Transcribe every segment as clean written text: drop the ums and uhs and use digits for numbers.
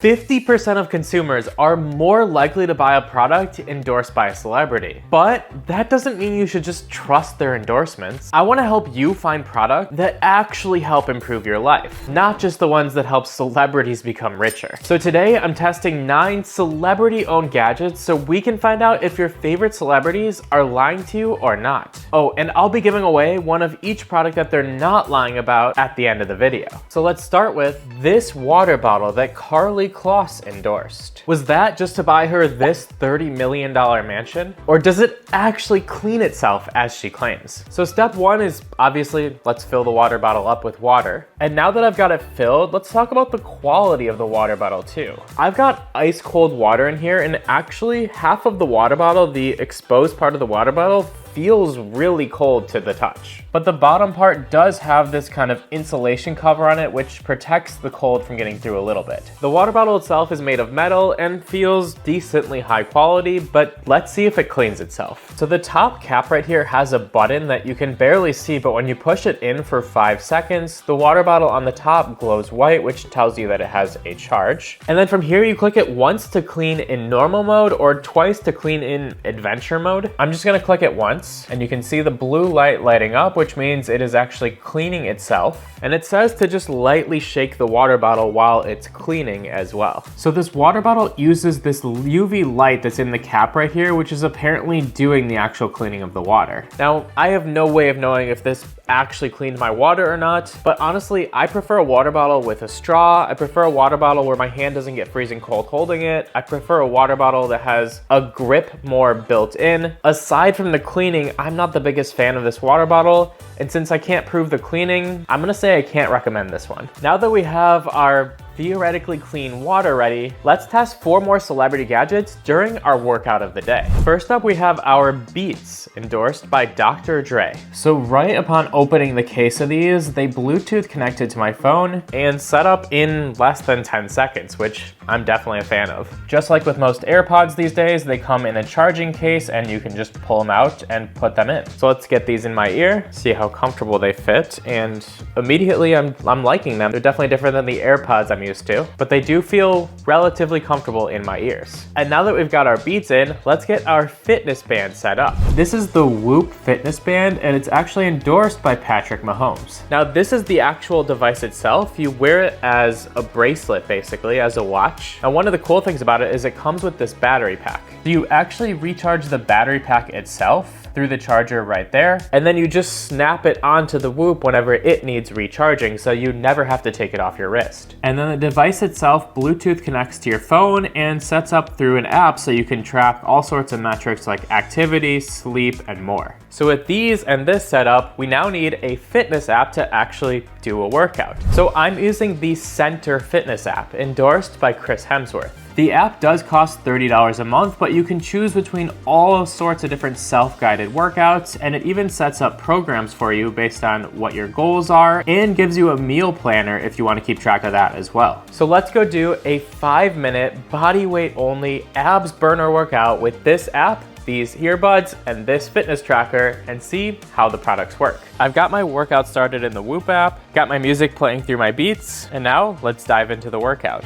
50% of consumers are more likely to buy a product endorsed by a celebrity. But that doesn't mean you should just trust their endorsements. I want to help you find products that actually help improve your life, not just the ones that help celebrities become richer. So today I'm testing 9 celebrity-owned gadgets so we can find out if your favorite celebrities are lying to you or not. Oh, and I'll be giving away one of each product that they're not lying about at the end of the video. So let's start with this water bottle that Karlie Kloss-endorsed. Was that just to buy her this $30 million mansion? Or does it actually clean itself as she claims? So step 1 is obviously, let's fill the water bottle up with water. And now that I've got it filled, let's talk about the quality of the water bottle too. I've got ice cold water in here, and actually half of the water bottle, the exposed part of the water bottle, feels really cold to the touch. But the bottom part does have this kind of insulation cover on it, which protects the cold from getting through a little bit. The water bottle itself is made of metal and feels decently high quality, but let's see if it cleans itself. So the top cap right here has a button that you can barely see, but when you push it in for 5 seconds, the water bottle on the top glows white, which tells you that it has a charge. And then from here, you click it once to clean in normal mode or twice to clean in adventure mode. I'm just gonna click it once, and you can see the blue light lighting up, which means it is actually cleaning itself. And it says to just lightly shake the water bottle while it's cleaning as well. So this water bottle uses this UV light that's in the cap right here, which is apparently doing the actual cleaning of the water. Now, I have no way of knowing if this actually cleaned my water or not, but honestly, I prefer a water bottle with a straw. I prefer a water bottle where my hand doesn't get freezing cold holding it. I prefer a water bottle that has a grip more built in. Aside from the cleaning, I'm not the biggest fan of this water bottle, and since I can't prove the cleaning, I'm gonna say I can't recommend this one. Now that we have our theoretically clean water ready, let's test 4 more celebrity gadgets during our workout of the day. First up, we have our Beats, endorsed by Dr. Dre. So right upon opening the case of these, they Bluetooth connected to my phone and set up in less than 10 seconds, which I'm definitely a fan of. Just like with most AirPods these days, they come in a charging case and you can just pull them out and put them in. So let's get these in my ear, see how comfortable they fit, and immediately I'm liking them. They're definitely different than the AirPods I'm used to, but they do feel relatively comfortable in my ears. And now that we've got our Beats in, let's get our fitness band set up. This is the Whoop fitness band, and it's actually endorsed by Patrick Mahomes. Now this is the actual device itself. You wear it as a bracelet, basically, as a watch. And one of the cool things about it is it comes with this battery pack. So you actually recharge the battery pack itself through the charger right there, and then you just snap it onto the Whoop whenever it needs recharging, so you never have to take it off your wrist. And then the device itself Bluetooth connects to your phone and sets up through an app so you can track all sorts of metrics like activity, sleep, and more. So with these and this setup, we now need a fitness app to actually do a workout. So I'm using the Center Fitness app, endorsed by Chris Hemsworth. The app does cost $30 a month, but you can choose between all sorts of different self-guided workouts, and it even sets up programs for you based on what your goals are and gives you a meal planner if you want to keep track of that as well. So let's go do a 5-minute body weight only abs burner workout with this app, these earbuds, and this fitness tracker, and see how the products work. I've got my workout started in the Whoop app, got my music playing through my Beats, and now let's dive into the workout.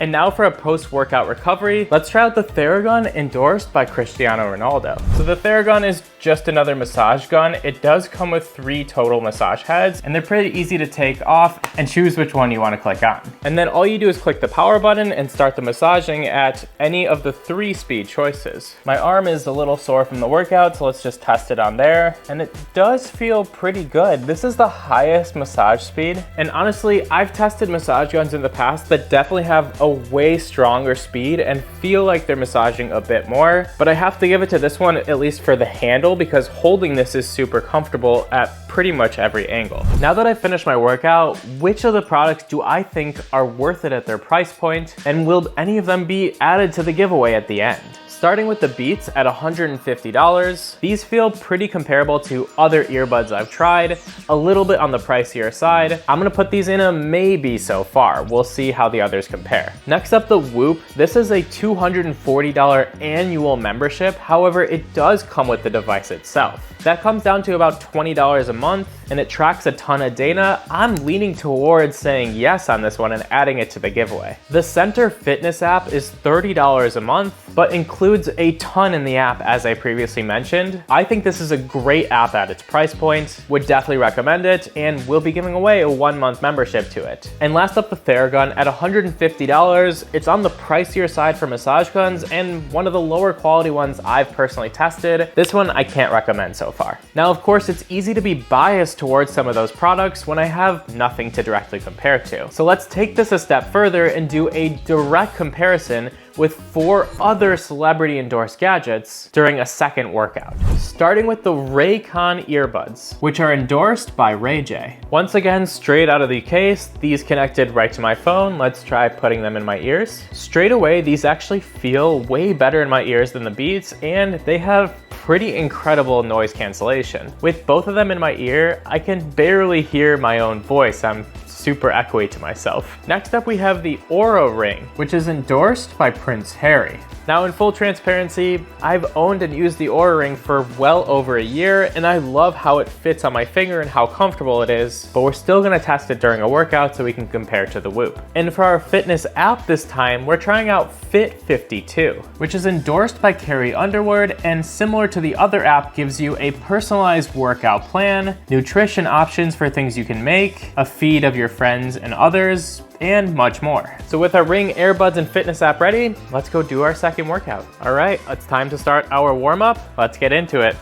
And now for a post-workout recovery, let's try out the Theragun endorsed by Cristiano Ronaldo. So the Theragun is just another massage gun. It does come with 3 total massage heads, and they're pretty easy to take off and choose which one you want to click on. And then all you do is click the power button and start the massaging at any of the 3 speed choices. My arm is a little sore from the workout, so let's just test it on there. And it does feel pretty good. This is the highest massage speed. And honestly, I've tested massage guns in the past that definitely have a way stronger speed and feel like they're massaging a bit more, but I have to give it to this one, at least for the handle, because holding this is super comfortable at pretty much every angle. Now that I've finished my workout, which of the products do I think are worth it at their price point, and will any of them be added to the giveaway at the end? Starting with the Beats at $150, these feel pretty comparable to other earbuds I've tried, a little bit on the pricier side. I'm gonna put these in a maybe so far. We'll see how the others compare. Next up, the Whoop. This is a $240 annual membership. However, it does come with the device itself. That comes down to about $20 a month, and it tracks a ton of data. I'm leaning towards saying yes on this one and adding it to the giveaway. The Center Fitness app is $30 a month, but includes a ton in the app, as I previously mentioned. I think this is a great app at its price point, would definitely recommend it, and we'll be giving away a 1-month membership to it. And last up, the Theragun at $150. It's on the pricier side for massage guns and one of the lower quality ones I've personally tested. This one I can't recommend so far. Now, of course, it's easy to be biased towards some of those products when I have nothing to directly compare to. So let's take this a step further and do a direct comparison with 4 other celebrity-endorsed gadgets during a second workout. Starting with the Raycon earbuds, which are endorsed by Ray J. Once again, straight out of the case, these connected right to my phone. Let's try putting them in my ears. Straight away, these actually feel way better in my ears than the Beats, and they have pretty incredible noise cancellation. With both of them in my ear, I can barely hear my own voice. I'm super echoey to myself. Next up, we have the Aura Ring, which is endorsed by Prince Harry. Now, in full transparency, I've owned and used the Aura Ring for well over a year, and I love how it fits on my finger and how comfortable it is, but we're still gonna test it during a workout so we can compare to the Whoop. And for our fitness app this time, we're trying out Fit 52, which is endorsed by Karlie Underwood, and similar to the other app, gives you a personalized workout plan, nutrition options for things you can make, a feed of your friends and others, and much more. So with our Ring, earbuds, and fitness app ready, let's go do our second workout. All right, it's time to start our warm-up. Let's get into it.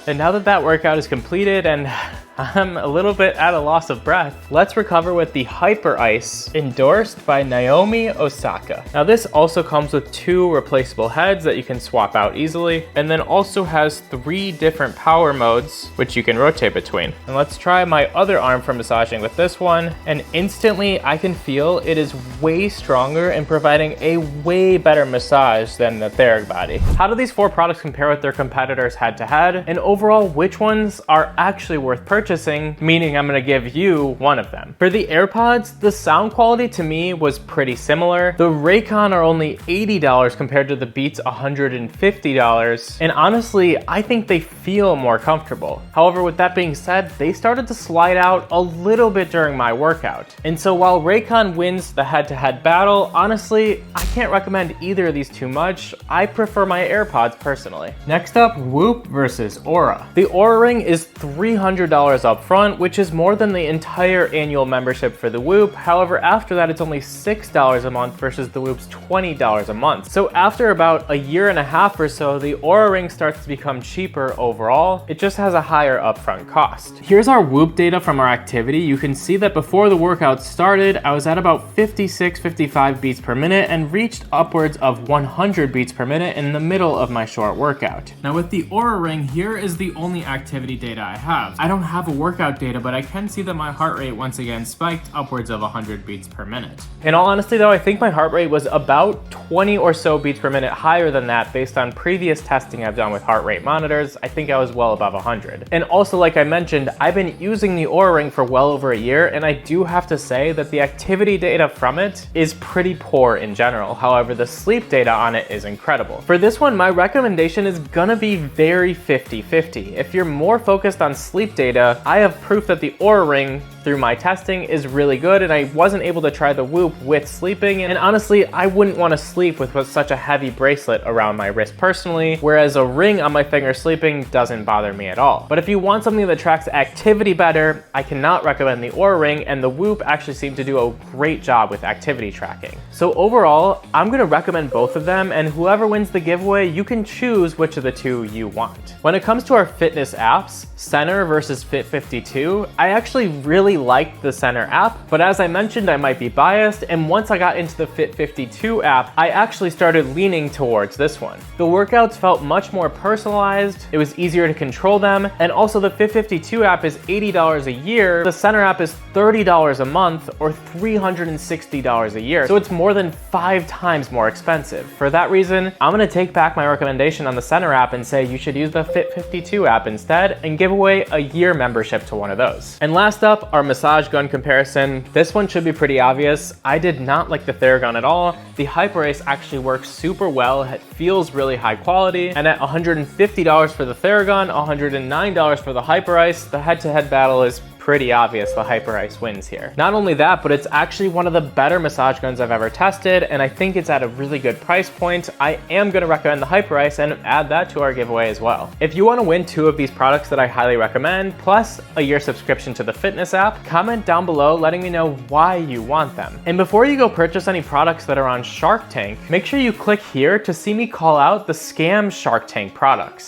And now that that workout is completed and I'm a little bit at a loss of breath, let's recover with the Hyper Ice, endorsed by Naomi Osaka. Now this also comes with 2 replaceable heads that you can swap out easily, and then also has 3 different power modes, which you can rotate between. And let's try my other arm for massaging with this one, and instantly I can feel it is way stronger and providing a way better massage than the Therabody. How do these 4 products compare with their competitors head to head? And overall, which ones are actually worth purchasing? Meaning I'm gonna give you one of them. For the AirPods, the sound quality to me was pretty similar. The Raycon are only $80 compared to the Beats $150, and honestly, I think they feel more comfortable. However, with that being said, they started to slide out a little bit during my workout. And so while Raycon wins the head-to-head battle, honestly, I can't recommend either of these too much. I prefer my AirPods personally. Next up, Whoop versus Aura. The Aura Ring is $300 up front, which is more than the entire annual membership for the Whoop. However, after that, it's only $6 a month versus the Whoop's $20 a month. So after about a year and a half or so, the Aura Ring starts to become cheaper overall. It just has a higher upfront cost. Here's our Whoop data from our activity. You can see that before the workout started, I was at about 56, 55 beats per minute and reached upwards of 100 beats per minute in the middle of my short workout. Now with the Aura Ring, here is the only activity data I have. I don't have a workout data, but I can see that my heart rate once again spiked upwards of 100 beats per minute. In all honesty though, I think my heart rate was about 20 or so beats per minute higher than that based on previous testing I've done with heart rate monitors. I think I was well above 100. And also, like I mentioned, I've been using the Aura Ring for well over a year, and I do have to say that the activity data from it is pretty poor in general. However, the sleep data on it is incredible. For this one, my recommendation is gonna be very 50-50. If you're more focused on sleep data, I have proof that the Aura Ring through my testing is really good, and I wasn't able to try the Whoop with sleeping, and honestly, I wouldn't want to sleep with such a heavy bracelet around my wrist personally, whereas a ring on my finger sleeping doesn't bother me at all. But if you want something that tracks activity better, I cannot recommend the Aura Ring, and the Whoop actually seemed to do a great job with activity tracking. So overall, I'm gonna recommend both of them, and whoever wins the giveaway, you can choose which of the 2 you want. When it comes to our fitness apps, Center versus Fit Fit 52, I actually really liked the Center app, but as I mentioned, I might be biased, and once I got into the Fit 52 app, I actually started leaning towards this one. The workouts felt much more personalized, it was easier to control them, and also the Fit 52 app is $80 a year, the Center app is $30 a month, or $360 a year, so it's more than 5 times more expensive. For that reason, I'm gonna take back my recommendation on the Center app and say you should use the Fit 52 app instead and give away a year membership to one of those. And last up, our massage gun comparison. This one should be pretty obvious. I did not like the Theragun at all. The Hyperace actually works super well. It feels really high quality. And at $150 for the Theragun, $109 for the Hyperace, the head-to-head battle is pretty obvious. The Hyperice wins here. Not only that, but it's actually one of the better massage guns I've ever tested, and I think it's at a really good price point. I am gonna recommend the Hyperice and add that to our giveaway as well. If you wanna win 2 of these products that I highly recommend, plus a year subscription to the fitness app, comment down below letting me know why you want them. And before you go purchase any products that are on Shark Tank, make sure you click here to see me call out the scam Shark Tank products.